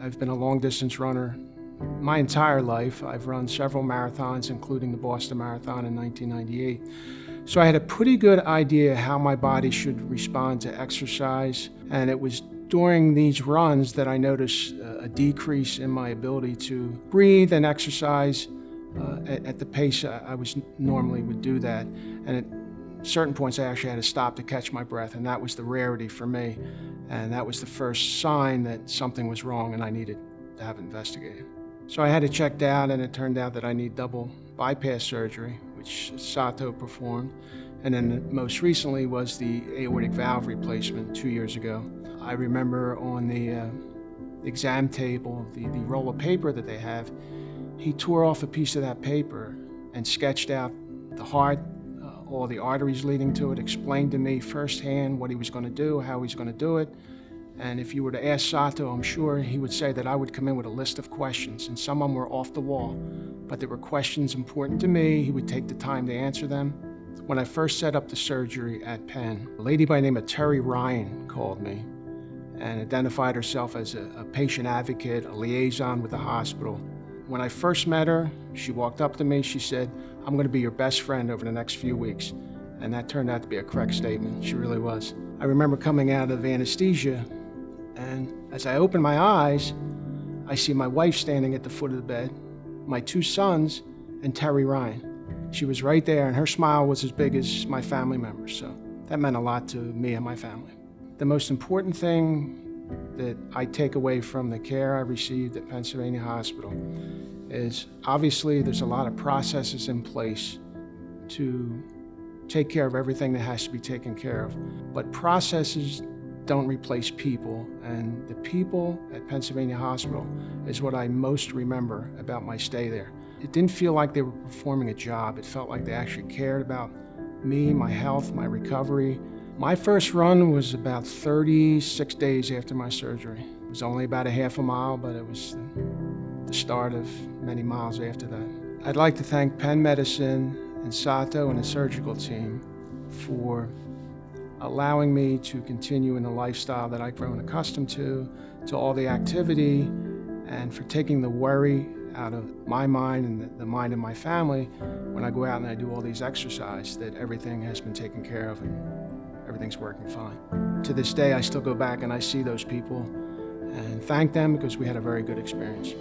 I've been a long-distance runner my entire life. I've run several marathons, including the Boston Marathon in 1998. So I had a pretty good idea how my body should respond to exercise, and it was during these runs that I noticed a decrease in my ability to breathe and exercise at the pace I was normally would do that. And at certain points I actually had to stop to catch my breath, and that was the rarity for me. And that was the first sign that something was wrong and I needed to have it investigated. So I had it checked out, and it turned out that I need double bypass surgery, which Sato performed. And then most recently was the aortic valve replacement 2 years ago. I remember on the exam table, the roll of paper that they have, he tore off a piece of that paper and sketched out the heart, all the arteries leading to it, explained to me firsthand what he was going to do, how he's going to do it. And if you were to ask Sato, I'm sure he would say that I would come in with a list of questions, and some of them were off the wall, but there were questions important to me. He would take the time to answer them. When I first set up the surgery at Penn, a lady by the name of Terry Ryan called me and identified herself as a patient advocate, a liaison with the hospital. When I first met her, she walked up to me, she said, "I'm going to be your best friend over the next few weeks." And that turned out to be a correct statement. She really was. I remember coming out of anesthesia, and as I opened my eyes, I see my wife standing at the foot of the bed, my 2 sons, and Terry Ryan. She was right there, and her smile was as big as my family members, so that meant a lot to me and my family. The most important thing that I take away from the care I received at Pennsylvania Hospital is obviously there's a lot of processes in place to take care of everything that has to be taken care of, but processes don't replace people, and the people at Pennsylvania Hospital is what I most remember about my stay there. It didn't feel like they were performing a job. It felt like they actually cared about me, my health, my recovery. My first run was about 36 days after my surgery. It was only about a half a mile, but it was the start of many miles after that. I'd like to thank Penn Medicine and Sato and the surgical team for allowing me to continue in the lifestyle that I've grown accustomed to all the activity, and for taking the worry out of my mind and the mind of my family when I go out and I do all these exercises, that everything has been taken care of and everything's working fine. To this day, I still go back and I see those people and thank them because we had a very good experience.